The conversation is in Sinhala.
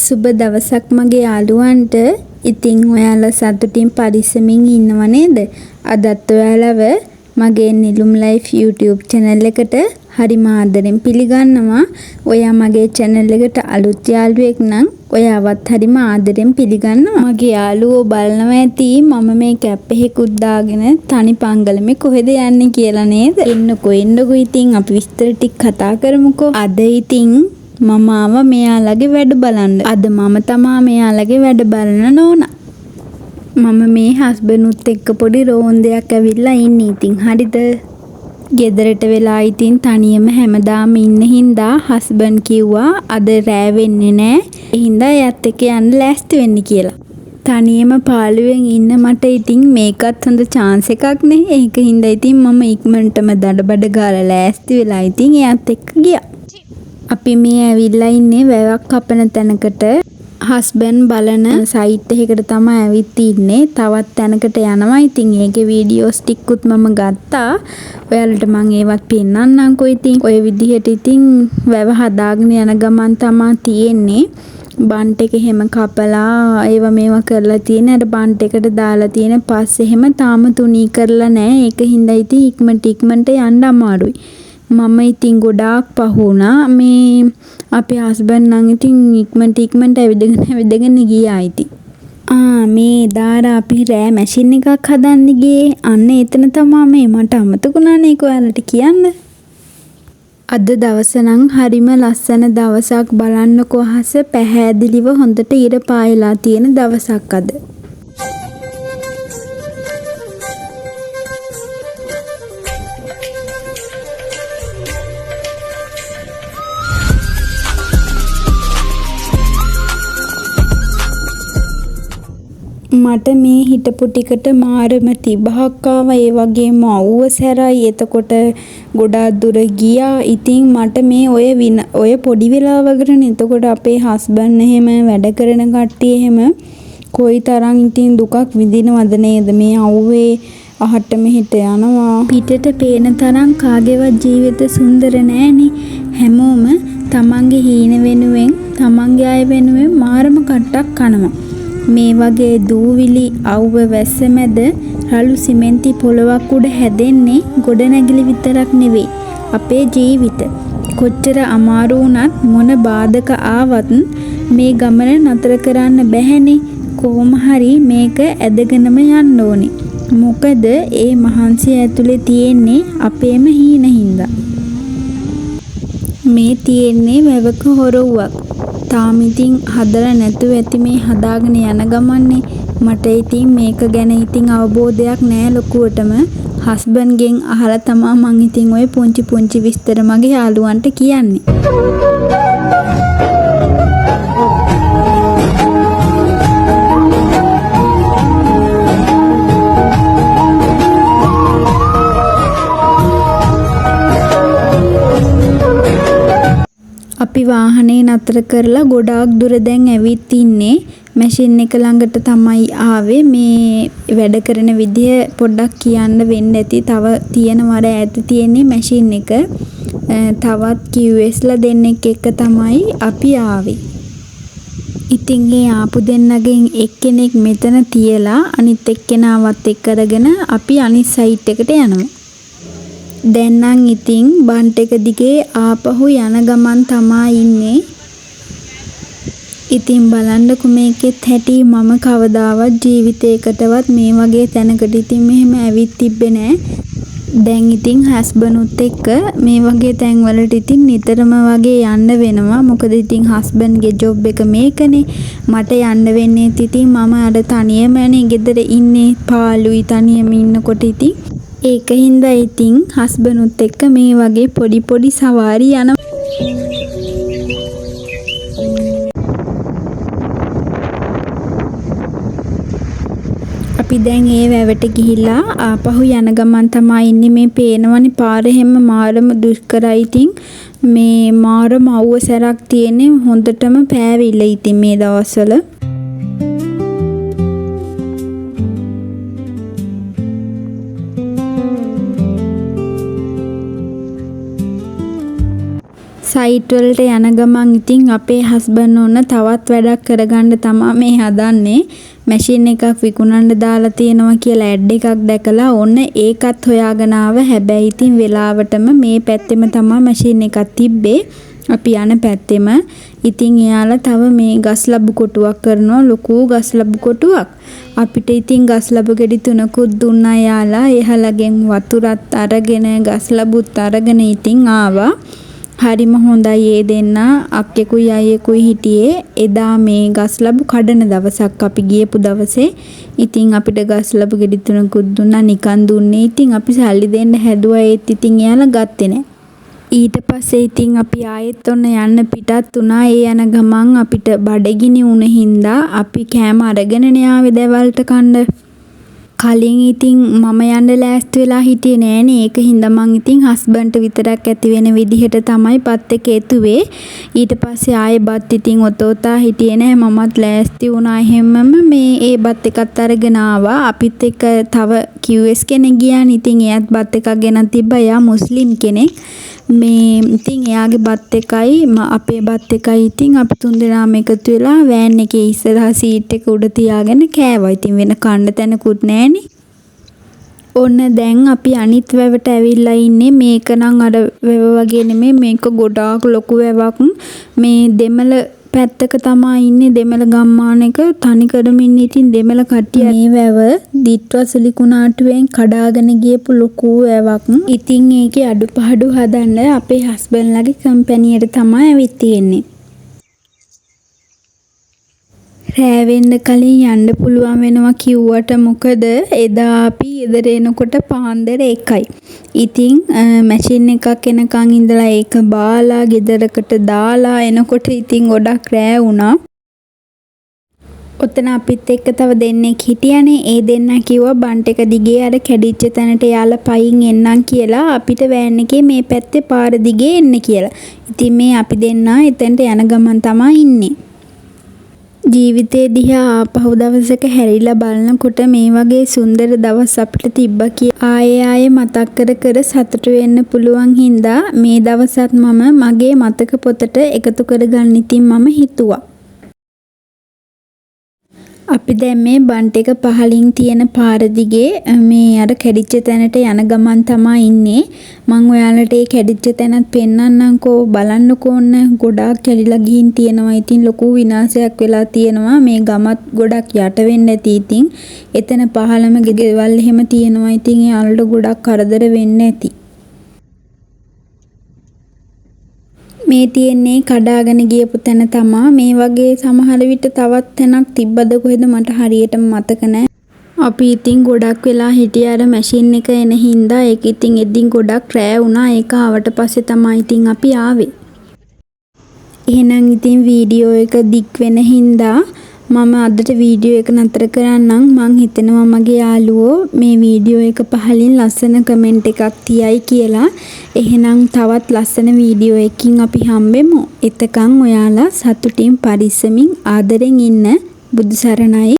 සුබ දවසක් මගේ යාළුවන්ට. ඉතින් ඔයාලා සතුටින් පරිස්සමින් ඉන්නව නේද? අදත් ඔයාලව මගේ නිලුම් ලයිෆ් YouTube channel එකට හරිම ආදරෙන් පිළිගන්නවා. ඔයා මගේ channel එකට අලුත් යාළුවෙක් නම් ඔයාවත් හරිම ආදරෙන් පිළිගන්නවා. මගේ යාළුවෝ බලනවා ඇති මම මේ කැප් එකකුත් දාගෙන තනි පංගලමේ කොහෙද යන්නේ කියලා නේද? එන්නකෝ ඉතින් අපි විස්තර ටික කතා කරමුකෝ. අද ඉතින් මම ආව මෙයාලගේ වැඩ බලන්න. අද මම තමා මෙයාලගේ වැඩ බලන නෝනා. මම මේ හස්බන්ඩ්ුත් එක්ක පොඩි රෝන්දයක් ඇවිල්ලා ඉන්නේ. ඉතින් හරිද? ගෙදරට වෙලා ඉතින් තනියම හැමදාම ඉන්න හින්දා හස්බන්ඩ් කිව්වා අද රෑ වෙන්නේ නෑ. ඒ හින්දා එයාත් එක්ක යන්න ලෑස්ති වෙන්න කියලා. තනියම පාළුවෙන් ඉන්න මට ඉතින් මේකත් හොඳ chance එකක් නේ. ඒක හින්දා ඉතින් මම ඉක්මනටම දඩබඩ ගාලා ලෑස්ති වෙලා ඉතින් එයාත් එක්ක ගියා. අපි මේ ඇවිල්ලා ඉන්නේ වැවක් කපන තැනකට. හස්බන්ඩ් බලන සයිට් එකකට තමයි ඇවිත් ඉන්නේ. තවත් තැනකට යනවා. ඉතින් ඒකේ වීඩියෝස් ටිකකුත් මම ගත්තා. ඔයාලට මම ඒවත් පෙන්නන්නම්කෝ. ඉතින් ඔය විදිහට ඉතින් වැව හදාගෙන යන ගමන් තමයි තියෙන්නේ. බන්ට් එක එහෙම කපලා ඒව මේවා කරලා තියෙන. අර බන්ට් එකට දාලා තියෙන පස් එහෙම තාම තුනී කරලා නැහැ. ඒක හින්දා ඉතින් ඉක්මනට යන්න අමාරුයි. මම ඉතින් ගොඩාක් පහුණා. මේ අපේ හස්බන්ඩ් නම් ඉතින් ඉක්මනට ඇවිදගෙන ගියා ඉතින්. මේ දාලා අපි රෑ මැෂින් එකක් හදන්න ගියේ. අන්න එතන තමයි මේ මට අමතකුණානේ ඒක ඔයාලට කියන්න. අද දවස නම් හරිම ලස්සන දවසක්. බලන්නකෝ අහස පැහැදිලිව හොඳට ඉර පායලා තියෙන දවසක් අද. මට මේ හිටපු ටිකට මාරම තිබහක් ආවා. ඒ වගේම අවුව සැරයි. එතකොට ගොඩාක් දුර ගියා. ඉතින් මට මේ ඔය පොඩි වෙලාවකටනේ. එතකොට අපේ හස්බන්ඩ් එහෙම වැඩ කරන කට්ටිය එහෙම කොයිතරම් ඉතින් දුකක් විඳිනවද නේද? මේ අවුවේ අහට මෙහෙට යනවා. පිටට පේන තරම් කාගේවත් ජීවිත සුන්දර නෑනේ. හැමෝම තමන්ගේ හීන වෙනුවෙන් තමන්ගේ අය වෙනුවෙන් මාරම කට්ටක් කනවා. මේ වගේ දූවිලි අවුව වැස්ස මැද රළු සිමෙන්ති පොලවක් උඩ හැදෙන්නේ ගොඩනැගිලි විතරක් නෙවෙයි. අපේ ජීවිත කොච්චර අමාරු වුණත් මොන බාධක ආවත් මේ ගමන නතර කරන්න බැහැනේ. කොහොම හරි මේක ඇදගෙනම යන්න ඕනේ. මොකද ඒ මහන්සිය ඇතුලේ තියෙන්නේ අපේම හීන හින්දා. මේ තියෙන්නේ වැවක හොරවුවක්. තාම ඉතින් හදලා නැතුව ඇති මේ හදාගෙන යන ගමන්නේ. මට ඉතින් මේක ගැන ඉතින් අවබෝධයක් නෑ ලොකුවටම. හස්බන්ඩ්ගෙන් අහලා තමා මං ඉතින් ඔය පුංචි විස්තර මගේ යාළුවන්ට කියන්නේ. අපි වාහනේ නතර කරලා ගොඩාක් දුර දැන් ඇවිත් ඉන්නේ. මැෂින් එක ළඟට තමයි ආවේ. මේ වැඩ කරන විදිය පොඩ්ඩක් කියන්න වෙන්න ඇති. තව තියෙනවර ඈත තියෙන්නේ මැෂින් එක. තවත් QSලා දෙන්නෙක් එක්ක තමයි අපි ආවේ. ඉතින් ඒ ආපු දෙන්නගෙන් එක්කෙනෙක් මෙතන තියලා අනිත් එක්කෙනාවත් එක්ක අරගෙන අපි අනිත් සයිට් එකට යනවා. දැන් නම් ඉතින් බන්ට් එක දිගේ ආපහු යන ගමන් තමා ඉන්නේ. ඉතින් බලන්නකො මේකෙත් හැටි. මම කවදාවත් ජීවිතේකටවත් මේ වගේ තැනකට ඉතින් මෙහෙම ඇවිත් තිබ්බේ නෑ. දැන් ඉතින් හස්බන්ඩ්ුත් එක්ක මේ වගේ තැන්වලට ඉතින් නිතරම වගේ යන්න වෙනවා. මොකද ඉතින් හස්බන්ඩ්ගේ ජොබ් එක මේකනේ. මට යන්න වෙන්නේ ඉතින් මම අර තනියමනේ ගෙදර ඉන්නේ. පාළුයි තනියම ඉන්නකොට ඉතින් ඒක හින්දා ඉතින් හස්බන්ඩ්ුත් එක්ක මේ වගේ පොඩි සවාරි යනවා. අපි දැන් ඒ වැවට ගිහිල්ලා ආපහු යන ගමන් තමයි ඉන්නේ. මේ පේනවනේ පාර හැම මාරම දුෂ්කරයි. ඉතින් මේ මාරම අවුව සැරක් තියෙන්නේ. හොඳටම පෑවිලා ඉතින් මේ දවස්වල. සයිට් වලට යන ගමන් ඉතින් අපේ හස්බන්ඩ් ඕන තවත් වැඩක් කරගන්න තමයි මේ හදන්නේ. මැෂින් එකක් විකුණන්න දාලා තියෙනවා කියලා ඇඩ් එකක් දැකලා ඔන්න ඒකත් හොයාගෙන ආව. හැබැයි ඉතින් වෙලාවටම මේ පැත්තෙම තමයි මැෂින් එකක් තිබ්බේ. අපි යන පැත්තෙම. ඉතින් එයාලා තව මේ ගස් ලැබු කොටුවක් කරනවා. ලොකු ගස් ලැබු කොටුවක්. අපිට ඉතින් ගස් ලැබු ගෙඩි 3කුත් දුන්නා යාලා. එහලගෙන් වතුරත් අරගෙන ගස් ලැබුත් අරගෙන ඉතින් ආවා. හරිම හොඳයි ඒ දෙන්න අක්කෙකුයි අයියෙකුයි හිටියේ. එදා මේ ගස් ලැබු කඩන දවසක් අපි ගියපු දවසේ. ඉතින් අපිට ගස් ලැබු ගෙඩි 3කුත් දුන්නා නිකන් දුන්නේ. ඉතින් අපි සල්ලි දෙන්න හැදුවා ඒත් ඉතින් එයාලා ගත්තේ නැහැ. ඊට පස්සේ ඉතින් අපි ආයෙත් ඔන්න යන්න පිටත් වුණා. ඒ යන ගමන් අපිට බඩගිනි වුණ හින්දා අපි කෑම අරගෙනනේ ආවේ දවල්ට කන්න. කලින් ඉතින් මම යන්න ලෑස්ති වෙලා හිටියේ නෑනේ. ඒක හින්දා මං ඉතින් හස්බන්ඩ්ට විතරක් ඇති වෙන විදිහට තමයි බත් එක එතුවේ. ඊට පස්සේ ආයෙ බත් ඉතින් ඔතෝතා හිටියේ නෑ. මමත් ලෑස්ති වුණා හැමම මේ ඒ බත් එකත් අරගෙන ආවා. අපිත් එක්ක තව QS කෙනෙක් ගියානේ. ඉතින් එයාත් බත් එකක් ගෙනත් තිබ්බා. එයා මුස්ලිම් කෙනෙක්. මේ ඉතින් එයාගේ බත් එකයි අපේ බත් එකයි ඉතින් අපි තුන්දෙනාම එකතු වෙලා වෑන් එකේ ඉස්සරහා සීට් එක උඩ තියාගෙන කෑවා. ඉතින් වෙන කන්න තැනකුත් නැහනේ. ඔන්න දැන් අපි අනිත් වැවට ඇවිල්ලා ඉන්නේ. මේක නම් අර වැව වගේ නෙමෙයි. මේක ගොඩාක් ලොකු වැවක්. මේ දෙමළ පැත්තක තමයි ඉන්නේ. දෙමළ ගම්මානයක තනිකරම ඉන්නේ. ඉතින් දෙමළ කට්ටිය මේ වැව දිත්වසලි කුණාටුවෙන් කඩාගෙන ගියපු ලොකු වැවක්. ඉතින් ඒකේ අඩුපාඩු හදන්න අපේ හස්බන්ඩ්ලාගේ කම්පැනියට තමයි ඇවිත් තියෙන්නේ. රෑ වෙන්න කලින් යන්න පුළුවන් වෙනවා කිව්වට මොකද එදා අපි ගෙදර එනකොට පාන්දර 1යි. ඉතින් මැෂින් එකක් එනකන් ඉඳලා ඒක බාලා ගෙදරකට දාලා එනකොට ඉතින් ගොඩක් රෑ වුණා. ඔතන අපිත් එක්ක තව දෙන්නෙක් හිටියානේ. ඒ දෙන්නා කිව්වා බන්ට් එක දිගේ අර කැඩිච්ච තැනට යාලා පයින් එන්නම් කියලා අපිට වෑන් එකේ මේ පැත්තේ පාර දිගේ එන්න කියලා. ඉතින් මේ අපි දෙන්නා එතනට යන ගමන් තමයි ඉන්නේ. ජීවිතේ දිහා ආපහු දවසක හැරිලා බලනකොට මේ වගේ සුන්දර දවස් අපිට තිබ්බා කියලා ආයේ මතක් කර කර සතුටු වෙන්න පුළුවන් හින්දා මේ දවසත් මම මගේ මතක පොතට එකතු කරගන්න ඉතින් මම හිතුවා. අපි දැන් මේ බන්ට් එක පහලින් තියෙන පාර දිගේ මේ අර කැඩිච්ච තැනට යන ගමන් තමයි ඉන්නේ. මං ඔයාලට ඒ කැඩිච්ච තැනත් පෙන්නන්නම්කෝ බලන්නකෝ. ඔන්න ගොඩාක් කැඩිලා ගිහින් තියෙනවා. ඉතින් ලොකු විනාශයක් වෙලා තියෙනවා. මේ ගමත් ගොඩක් යට වෙන්න ඇති. ඉතින් එතන පහළම ගෙවල් එහෙම තියෙනවා. ඉතින් එයාලට ගොඩක් කරදර වෙන්න ඇති. මේ තියෙන්නේ කඩාගෙන ගියපු තැන තමා. මේ වගේ සමහර විට තවත් තැනක් තිබ්බද කොහෙද මට හරියටම මතක නැහැ. අපි ඉතින් ගොඩක් වෙලා හිටිය අර මැෂින් එක එන හින්දා ඒක ඉතින් එදින් ගොඩක් රෑ වුණා. ඒක ආවට පස්සේ තමයි ඉතින් අපි ආවේ. එහෙනම් ඉතින් වීඩියෝ එක දික් වෙන හින්දා මම අදට වීඩියෝ එක නතර කරන්නම්. මං හිතනවා මගේ යාළුවෝ මේ වීඩියෝ එක පහලින් ලස්සන කමෙන්ට් එකක් තියයි කියලා. එහෙනම් තවත් ලස්සන වීඩියෝ එකකින් අපි හම්බෙමු. එතකන් ඔයාලා සතුටින් පරිස්සමින් ආදරෙන් ඉන්න. බුදු සරණයි.